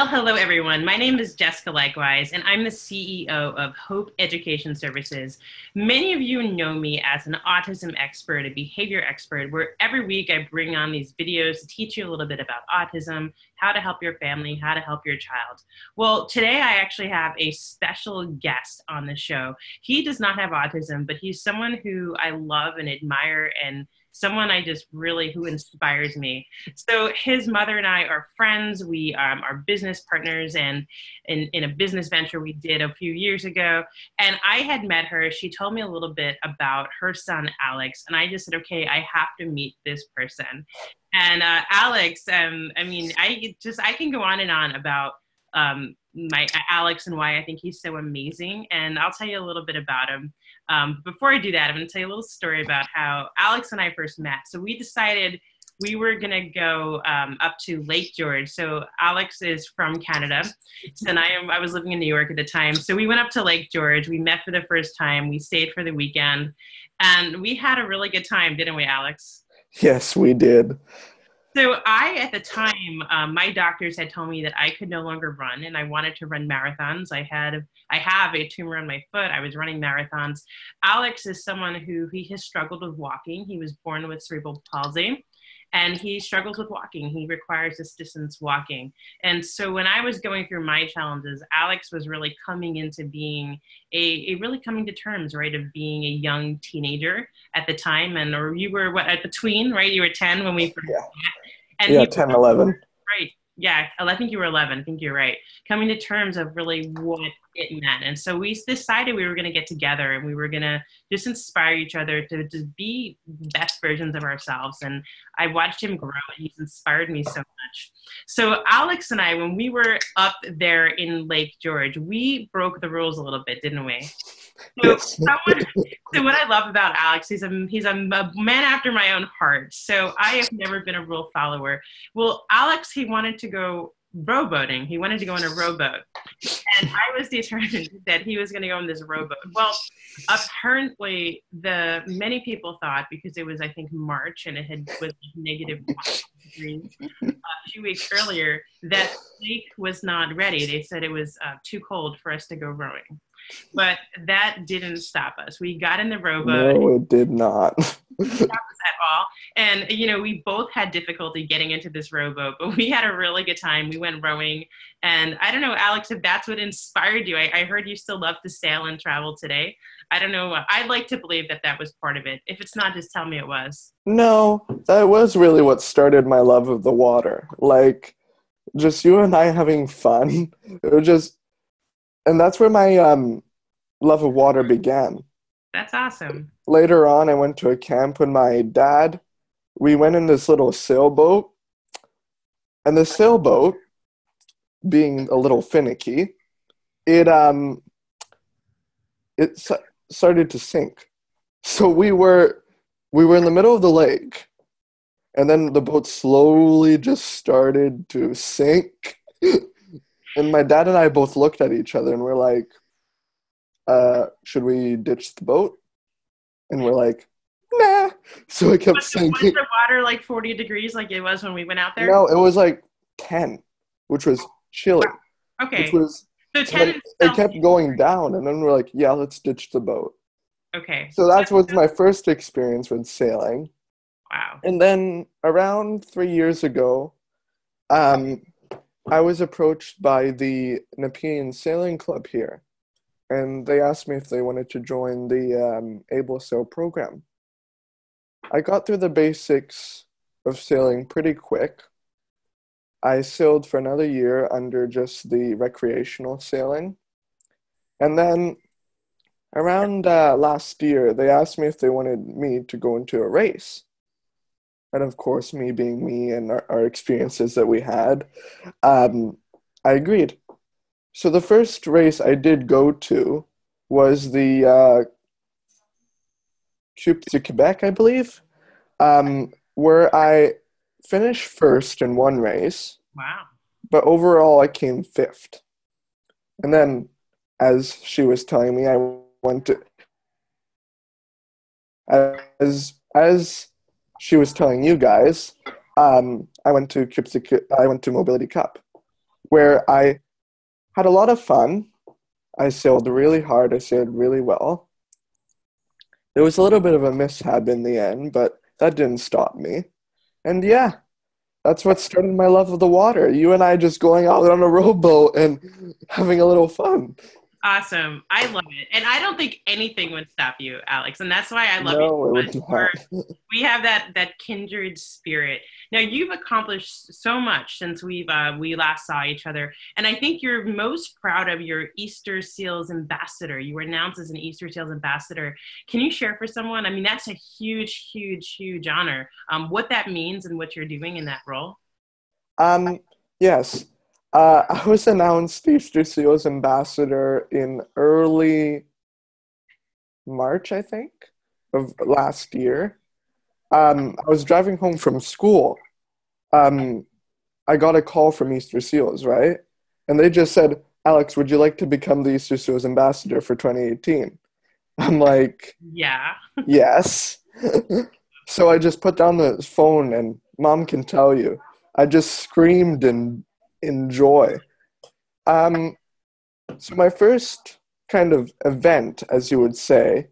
Well, hello, everyone. My name is Jessica Leichtweisz, and I'm the CEO of Hope Education Services. Many of you know me as an autism expert, a behavior expert, where every week I bring on these videos to teach you a little bit about autism, how to help your family, how to help your child. Well, today I actually have a special guest on the show. He does not have autism, but he's someone who I love and admire and someone I just really, who inspires me. So his mother and I are friends. We are business partners and in a business venture we did a few years ago. And I had met her. She told me a little bit about her son, Alex. And I just said, okay, I have to meet this person. And Alex, I can go on and on about my Alex and why I think he's so amazing. And I'll tell you a little bit about him. Before I do that, I'm going to tell you a little story about how Alex and I first met. So we decided we were going to go up to Lake George. So Alex is from Canada, and I was living in New York at the time. So we went up to Lake George. We met for the first time. We stayed for the weekend, and we had a really good time, didn't we, Alex? Yes, we did. So at the time, my doctors had told me that I could no longer run, and I wanted to run marathons. I have a tumor on my foot. I was running marathons. Alex is someone who he has struggled with walking. He was born with cerebral palsy, and he struggles with walking. He requires assistance walking. And so when I was going through my challenges, Alex was really coming into being really coming to terms, right, of being a young teenager at the time. Or you were what, at the tween, right? You were 10 when we first met. And yeah, 10, 11. Right. Yeah, I think you were 11. I think you're right. Coming to terms of really what it meant. And so we decided we were going to get together and we were going to just inspire each other to just be best versions of ourselves. And I watched him grow and he's inspired me so much. So Alex and I, when we were up there in Lake George, we broke the rules a little bit, didn't we? So, Yes. so what I love about Alex, he's a man after my own heart. So I have never been a rule follower. Well, Alex, he wanted to go rowboating. He wanted to go in a rowboat. And I was determined that he was going to go in this rowboat. Well, apparently many people thought, because it was, I think, March and it was negative degrees a few weeks earlier, that lake was not ready. They said it was too cold for us to go rowing. But that didn't stop us. We got in the rowboat. No, it did not. Didn't stop us at all. And, we both had difficulty getting into this rowboat, but we had a really good time. We went rowing. And I don't know, Alex, if that's what inspired you. I heard you still love to sail and travel today. I don't know. I'd like to believe that was part of it. If it's not, just tell me it was. No, that was really what started my love of the water. Like, just you and I having fun. It was just... And that's where my love of water began. That's awesome. Later on, I went to a camp with my dad. We went in this little sailboat. And the sailboat, being a little finicky, it started to sink. So we were in the middle of the lake. And then the boat slowly just started to sink. And my dad and I both looked at each other and we're like, should we ditch the boat? And we're like, nah. So it kept sinking. Was the water like 40 degrees like it was when we went out there? No, it was like 10, which was chilly. Okay. So 10 it kept going down. And then we're like, yeah, let's ditch the boat. Okay. So that was my first experience with sailing. Wow. And then around 3 years ago, I was approached by the Nepean Sailing Club here, and they asked me if they wanted to join the Able Sail program. I got through the basics of sailing pretty quick. I sailed for another year under just the recreational sailing. And then around last year, they asked me if they wanted me to go into a race. And of course, me being me and our experiences that we had, I agreed. So the first race I did go to was the Coupe de Quebec, I believe, where I finished first in one race. Wow. But overall, I came fifth. And then, as she was telling me, I went to... As she was telling you guys, I went to Mobility Cup, where I had a lot of fun. I sailed really hard. I sailed really well. There was a little bit of a mishap in the end, but that didn't stop me. And yeah, that's what started my love of the water. You and I just going out on a rowboat and having a little fun. Awesome. I love it. And I don't think anything would stop you, Alex. And that's why I love you No, it so would much. not. We have that kindred spirit. Now you've accomplished so much since we last saw each other, and I think you're most proud of your Easter Seals ambassador. You were announced as an Easter Seals ambassador. Can you share for someone? I mean, that's a huge, huge, huge honor. What that means and what you're doing in that role. Yes. I was announced Easter Seals ambassador in early March, I think, of last year. I was driving home from school. I got a call from Easter Seals, right? And they just said, Alex, would you like to become the Easter Seals ambassador for 2018? I'm like, Yeah. yes. So I just put down the phone, and Mom can tell you, I just screamed in joy. So my first kind of event, as you would say,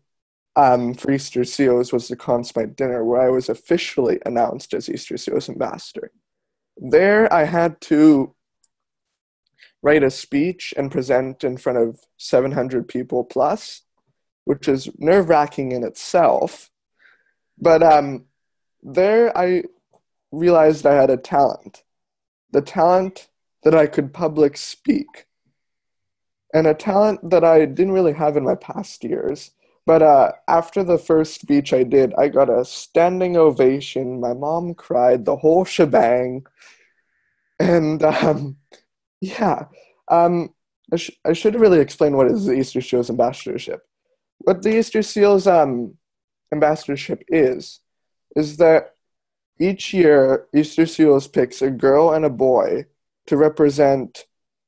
for Easter Seals was the Consummate Dinner, where I was officially announced as Easter Seals ambassador. There I had to write a speech and present in front of 700 people plus, which is nerve-wracking in itself. But there I realized I had a talent. The talent that I could public speak. And a talent that I didn't really have in my past years. But after the first speech I did, I got a standing ovation. My mom cried, the whole shebang. And yeah, I should really explain what is the Easter Seals ambassadorship. What the Easter Seals ambassadorship is that each year Easter Seals picks a girl and a boy to represent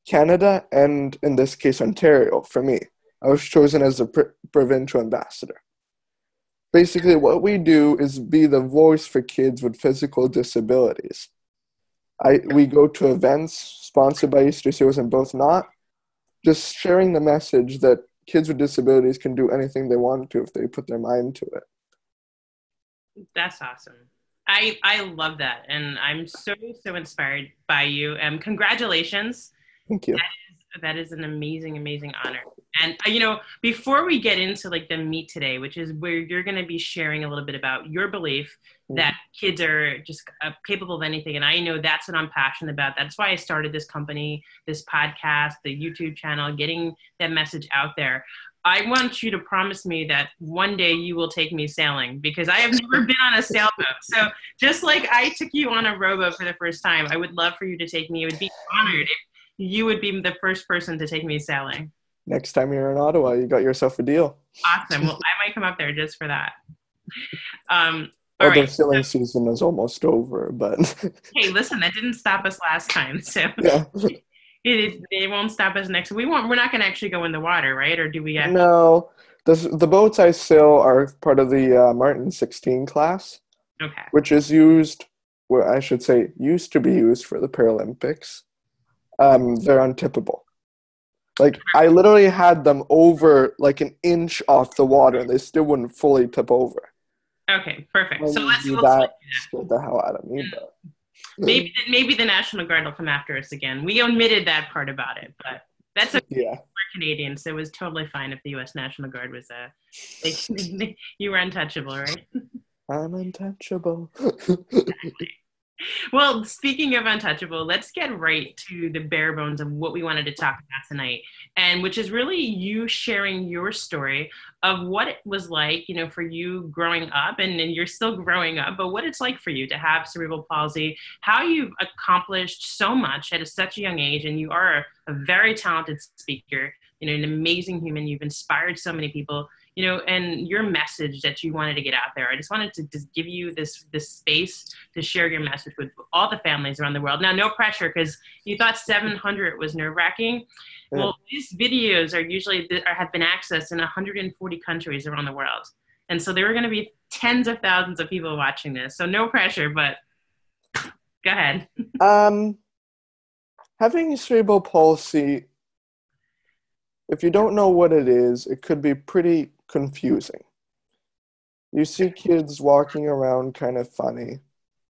Canada and, in this case, Ontario for me. I was chosen as a provincial ambassador. Basically, what we do is be the voice for kids with physical disabilities. We go to events sponsored by Easter Seals and both not, just sharing the message that kids with disabilities can do anything they want to if they put their mind to it. That's awesome. I love that. And I'm so, so inspired by you. Congratulations. Thank you. That is an amazing, amazing honor. And, before we get into like the meat today, which is where you're going to be sharing a little bit about your belief that kids are just capable of anything. And I know that's what I'm passionate about. That's why I started this company, this podcast, the YouTube channel, getting that message out there. I want you to promise me that one day you will take me sailing, because I have never been on a sailboat. So just like I took you on a rowboat for the first time, I would love for you to take me. It would be honored if you would be the first person to take me sailing. Next time you're in Ottawa, you got yourself a deal. Awesome. Well, I might come up there just for that. Although sailing season is almost over, but hey, listen, that didn't stop us last time, so yeah. It won't stop us next. We're not going to actually go in the water, right? Or do we? No, the boats I sail are part of the Martin 16 class, okay, which is used, well, I should say, used to be used for the Paralympics. They're untippable. Like, I literally had them over like an inch off the water, and they still wouldn't fully tip over. Okay, perfect. So let's that scared the hell out of me. But maybe the National Guard will come after us again. We omitted that part about it, but that's okay. Yeah. We're Canadians, so it was totally fine if the U.S. National Guard was you were untouchable, right? I'm untouchable. Exactly. Well, speaking of untouchable, let's get right to the bare bones of what we wanted to talk about tonight, and which is really you sharing your story of what it was like, for you growing up, and you're still growing up, but what it's like for you to have cerebral palsy, how you've accomplished so much at such a young age, and you are a very talented speaker, an amazing human. You've inspired so many people. And your message that you wanted to get out there. I just wanted to just give you this space to share your message with all the families around the world. Now, no pressure, because you thought 700 was nerve-wracking. Yeah. Well, these videos are usually have been accessed in 140 countries around the world. And so there are going to be tens of thousands of people watching this. So no pressure, but go ahead. Having cerebral palsy, if you don't know what it is, it could be pretty confusing. You see kids walking around kind of funny.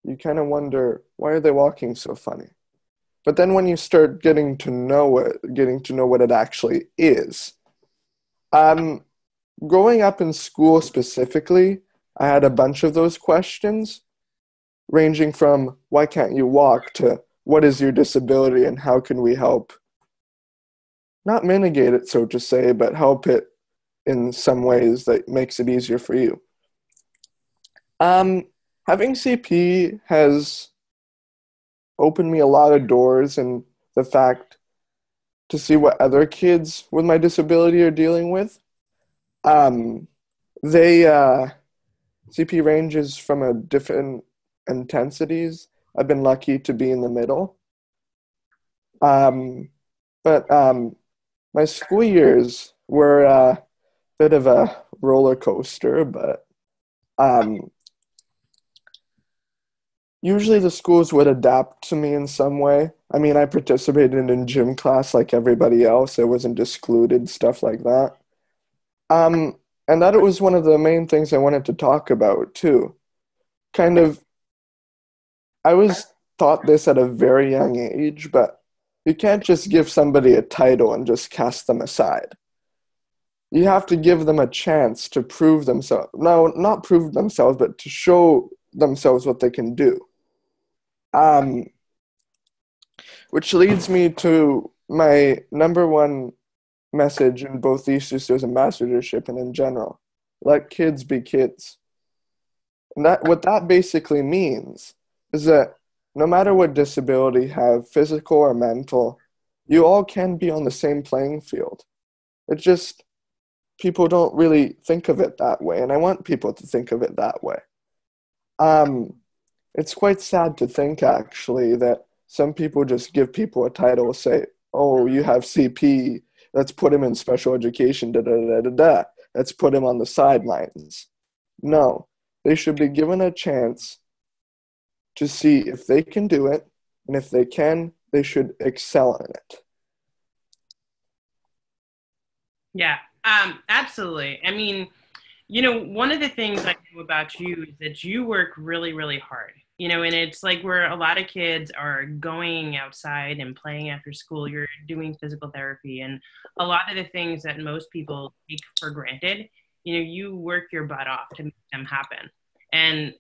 You kind of wonder, why are they walking so funny? But then when you start getting to know what it actually is, growing up in school specifically, I had a bunch of those questions, ranging from why can't you walk to what is your disability and how can we help, not mitigate it, so to say, but help it in some ways that makes it easier for you. Having CP has opened me a lot of doors, and the fact to see what other kids with my disability are dealing with. They CP ranges from a different intensities. I've been lucky to be in the middle. But my school years were a bit of a roller coaster, but usually the schools would adapt to me in some way. I mean, I participated in gym class like everybody else. I wasn't excluded, stuff like that. And that was one of the main things I wanted to talk about too. Kind of, I was taught this at a very young age, but you can't just give somebody a title and just cast them aside. You have to give them a chance to prove themselves. No, not prove themselves, but to show themselves what they can do. Which leads me to my number one message in both the Easter's ambassadorship and in general. Let kids be kids. And what that basically means is that no matter what disability you have, physical or mental, you all can be on the same playing field. It's just people don't really think of it that way, and I want people to think of it that way. It's quite sad to think, actually, that some people just give people a title, say, oh, you have CP, let's put him in special education, da-da-da-da-da. Let's put him on the sidelines. No, they should be given a chance to see if they can do it, and if they can, they should excel in it. Yeah, absolutely. I mean, one of the things I know about you is that you work really, really hard, and it's like where a lot of kids are going outside and playing after school, you're doing physical therapy, and a lot of the things that most people take for granted, you work your butt off to make them happen. And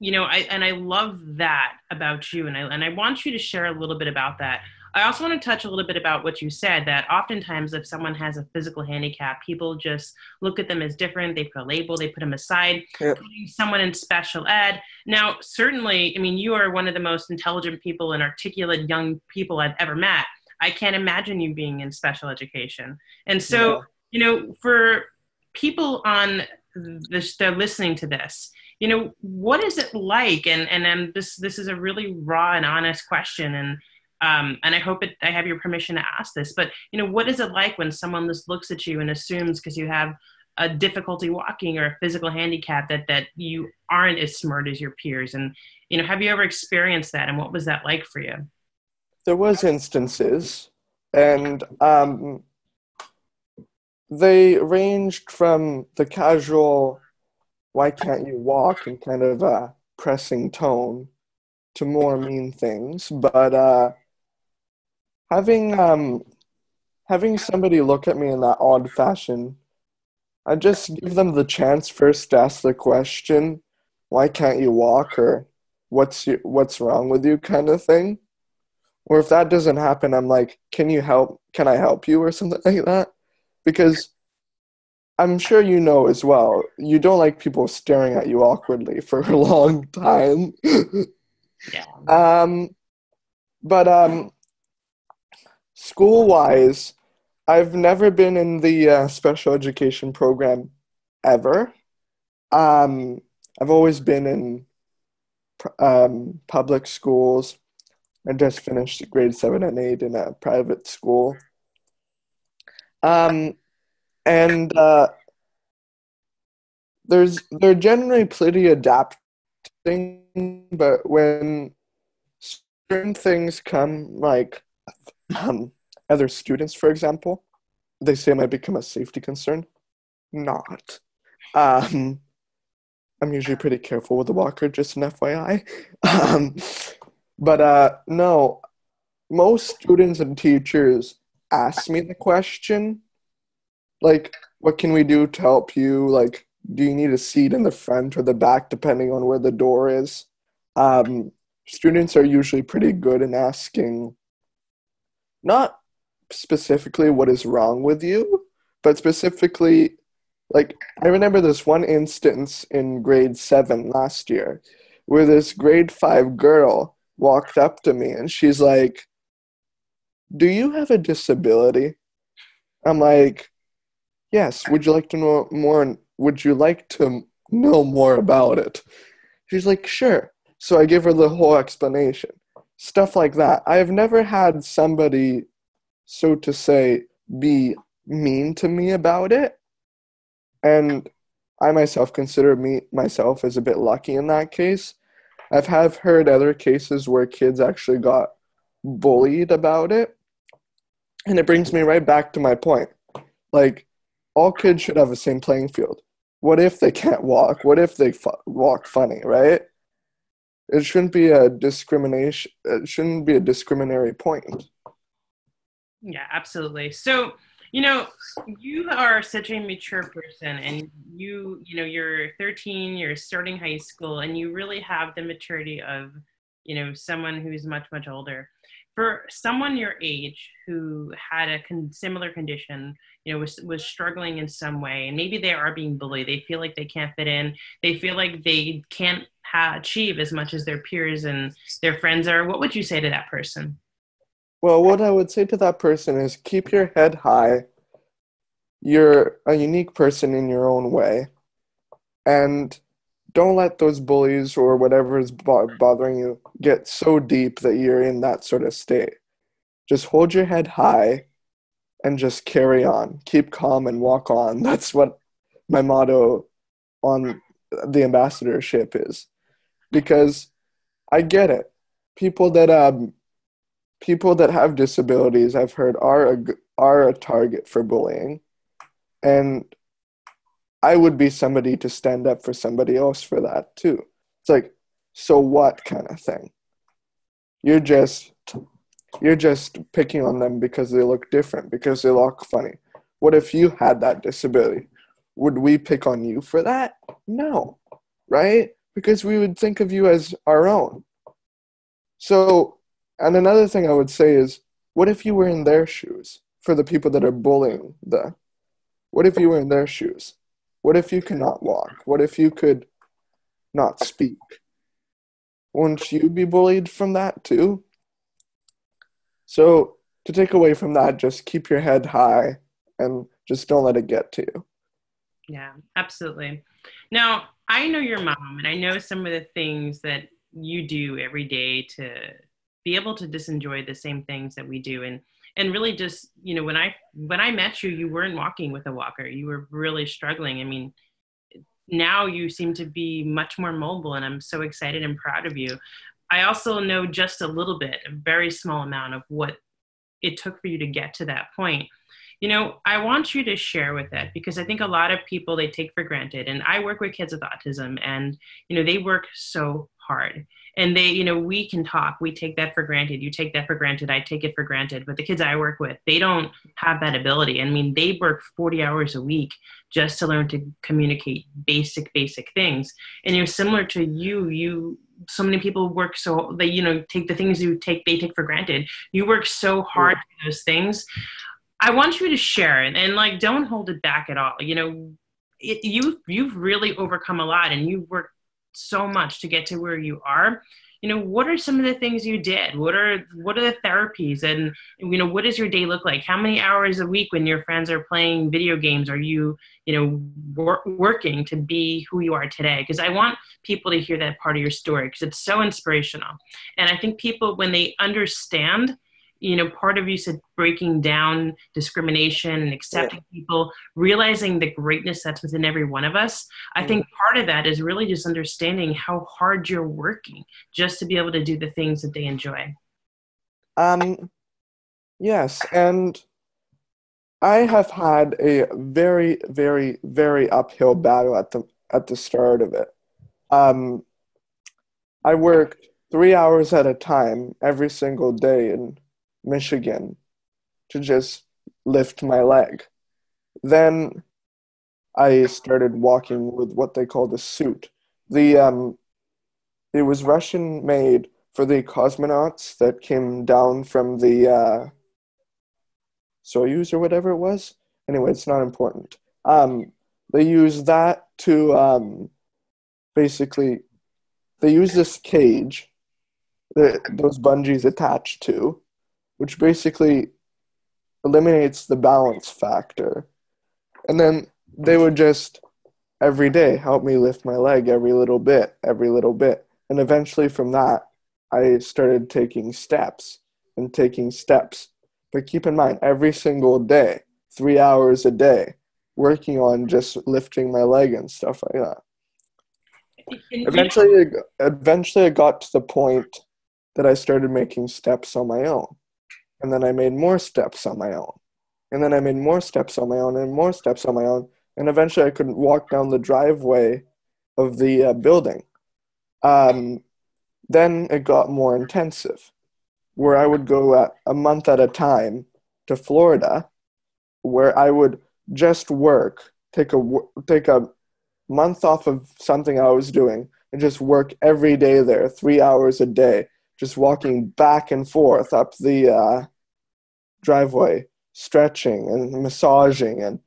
I love that about you, and I want you to share a little bit about that. I also want to touch a little bit about what you said, that oftentimes if someone has a physical handicap, people just look at them as different. They put a label, they put them aside, Yep. putting someone in special ed. Now, certainly, I mean, you are one of the most intelligent people and articulate young people I've ever met. I can't imagine you being in special education. And so, for people on this, they're listening to this, what is it like? And this is a really raw and honest question. And I hope I have your permission to ask this, but, what is it like when someone just looks at you and assumes because you have a difficulty walking or a physical handicap that you aren't as smart as your peers? And, have you ever experienced that? And what was that like for you? There was instances, and they ranged from the casual, why can't you walk, in kind of a pressing tone, to more mean things. But having somebody look at me in that odd fashion, I just give them the chance first to ask the question, why can't you walk, or what's wrong with you, kind of thing. Or if that doesn't happen, I'm like, can I help you, or something like that? Because I'm sure you know as well, you don't like people staring at you awkwardly for a long time. Yeah. But school-wise, I've never been in the special education program ever. I've always been in public schools. I just finished grade 7 and 8 in a private school. And they're generally pretty adapting, but when certain things come, like um, other students, for example, they say it might become a safety concern. Not. Um, I'm usually pretty careful with the walker, just an FYI. Um, but no, most students and teachers ask me the question, like, what can we do to help you? Like, do you need a seat in the front or the back, depending on where the door is? Um, Students are usually pretty good in asking, not specifically what is wrong with you, but specifically, like, I remember this one instance in grade 7 last year where this grade 5 girl walked up to me and she's like, "Do you have a disability?" I'm like, "Yes, would you like to know more? Would you like to know more about it?" She's like, "Sure." So I give her the whole explanation. Stuff like that. I have never had somebody, so to say, be mean to me about it. And I myself consider myself as a bit lucky in that case. Have heard other cases where kids actually got bullied about it. And it brings me right back to my point. Like, all kids should have the same playing field. What if they can't walk? What if they walk funny, right? It shouldn't be a discrimination. It shouldn't be a discriminatory point. Yeah, absolutely. So, you are such a mature person, and you're 13, you're starting high school, and you really have the maturity of, someone who's much, much older. For someone your age who had a similar condition, was struggling in some way, and maybe they are being bullied, they feel like they can't fit in, they feel like they can't achieve as much as their peers and their friends are, what would you say to that person? Well, what I would say to that person is keep your head high. You're a unique person in your own way. And don't let those bullies or whatever is bothering you get so deep that you're in that sort of state. Just hold your head high and just carry on. Keep calm and walk on. That's what my motto on the ambassadorship is. Because I get it. People that people that have disabilities, I've heard, are a target for bullying, and I would be somebody to stand up for somebody else for that too. It's like, so what kind of thing? You're just you're just picking on them because they look different, because they look funny. What if you had that disability? Would we pick on you for that? No, right? Because we would think of you as our own. So, and another thing I would say is, what if you were in their shoes for the people that are bullying the? What if you were in their shoes? What if you could not walk? What if you could not speak? Wouldn't you be bullied from that too? So, to take away from that, just keep your head high and just don't let it get to you. Yeah, absolutely. Now, I know your mom, and I know some of the things that you do every day to be able to just enjoy the same things that we do. And really just, when I met you, you weren't walking with a walker. You were really struggling. I mean, now you seem to be much more mobile, and I'm so excited and proud of you. I also know just a little bit, a very small amount of what it took for you to get to that point. I want you to share with it, because I think a lot of people, they take for granted. And I work with kids with autism, and, they work so hard, and they, we can talk, we take that for granted. You take that for granted. I take it for granted. But the kids I work with, they don't have that ability. I mean, they work 40 hours a week just to learn to communicate basic things. And, similar to you, so many people work so they, take the things they take for granted. You work so hard for those things. I want you to share it, and like, don't hold it back at all. You've really overcome a lot, and you've worked so much to get to where you are. What are some of the things you did? What are the therapies, and what does your day look like? How many hours a week, when your friends are playing video games, are you working to be who you are today? Because I want people to hear that part of your story, because it's so inspirational. And I think people, when they understand, part of you said breaking down discrimination and accepting people, realizing the greatness that's within every one of us. I think part of that is really just understanding how hard you're working just to be able to do the things that they enjoy. Yes, and I have had a very, very, very uphill battle at the start of it. Um, I worked 3 hours at a time every single day in Michigan to just lift my leg. Then I started walking with what they called a suit. The It was Russian made for the cosmonauts that came down from the Soyuz or whatever it was. Anyway, it's not important. They use that to basically they use this cage that those bungees attached to, which basically eliminates the balance factor. And then they would just every day help me lift my leg every little bit, every little bit. And eventually from that, I started taking steps and taking steps. But keep in mind, every single day, 3 hours a day, working on just lifting my leg and stuff like that. Eventually, I got to the point that I started making steps on my own. And then I made more steps on my own. And then I made more steps on my own and more steps on my own. And eventually I couldn't walk down the driveway of the building. Then it got more intensive, where I would go a month at a time to Florida, where I would just work, take a month off of something I was doing, and just work every day there, 3 hours a day, just walking back and forth up the driveway, stretching and massaging and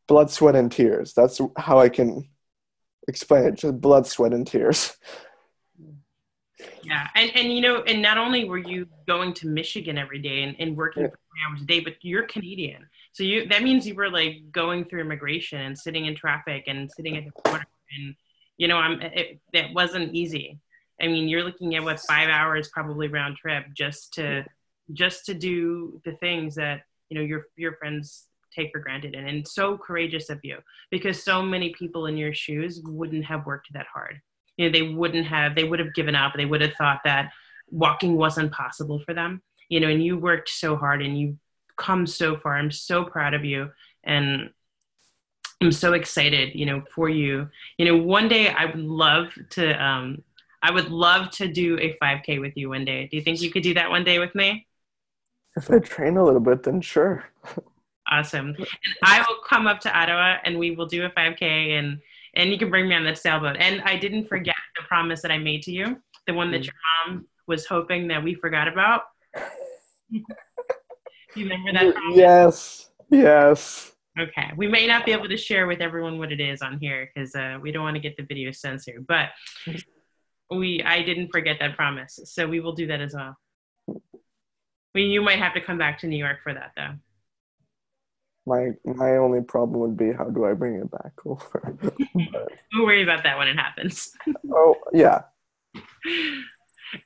blood, sweat, and tears. That's how I can explain it. Just blood, sweat, and tears. Yeah, and not only were you going to Michigan every day and working for 3 hours a day, but you're Canadian, so that means you were like going through immigration and sitting in traffic and sitting at the border, and that wasn't easy. I mean, you're looking at what 5 hours probably round trip just to do the things that your friends take for granted, and it's so courageous of you, because so many people in your shoes wouldn't have worked that hard. They would have given up. They would have thought that walking wasn't possible for them, and you worked so hard and you've come so far. I'm so proud of you. And I'm so excited, for you. One day I would love to do a 5K with you one day. Do you think you could do that one day with me? If I train a little bit, then sure. Awesome. And I will come up to Ottawa and we will do a 5K, and you can bring me on that sailboat. And I didn't forget the promise that I made to you, the one that your mom was hoping that we forgot about. You remember that promise? Yes. Okay. We may not be able to share with everyone what it is on here because we don't want to get the video censored, but I didn't forget that promise. So we will do that as well. You might have to come back to New York for that, though. My only problem would be, how do I bring it back over? Don't worry about that when it happens. Oh, yeah.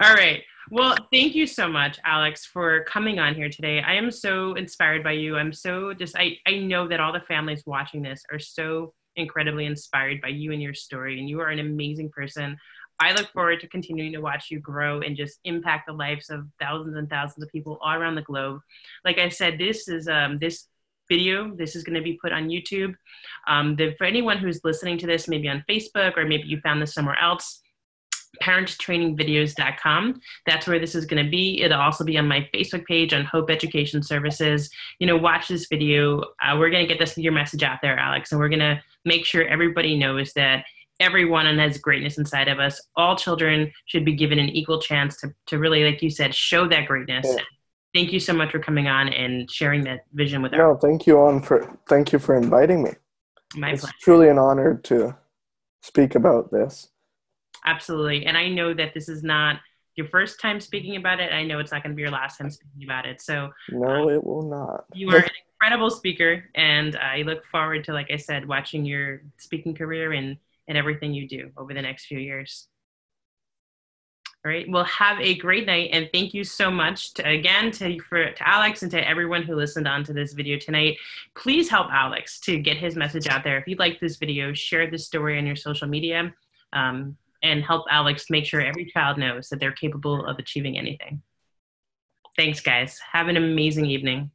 All right. Well, thank you so much, Alex, for coming on here today. I am so inspired by you. I'm so I know that all the families watching this are so incredibly inspired by you and your story, and you are an amazing person. I look forward to continuing to watch you grow and just impact the lives of thousands and thousands of people all around the globe. Like I said, this is this video. This is going to be put on YouTube. For anyone who's listening to this, maybe on Facebook, or maybe you found this somewhere else, parenttrainingvideos.com. That's where this is going to be. It'll also be on my Facebook page on Hope Education Services. Watch this video. We're going to get your message out there, Alex, and we're going to make sure everybody knows that everyone has greatness inside of us. All children should be given an equal chance to really, like you said, show that greatness. Yeah. Thank you so much for coming on and sharing that vision with us. No, thank you for inviting me. My pleasure. It's truly an honor to speak about this. Absolutely. And I know that this is not your first time speaking about it. I know it's not going to be your last time speaking about it. So no, it will not. You are an incredible speaker, and I look forward to, like I said, watching your speaking career and everything you do over the next few years. All right. Well, have a great night, and thank you so much to Alex and to everyone who listened on to this video tonight. Please help Alex to get his message out there. If you like this video, share this story on your social media, and help Alex make sure every child knows that they're capable of achieving anything. Thanks, guys. Have an amazing evening.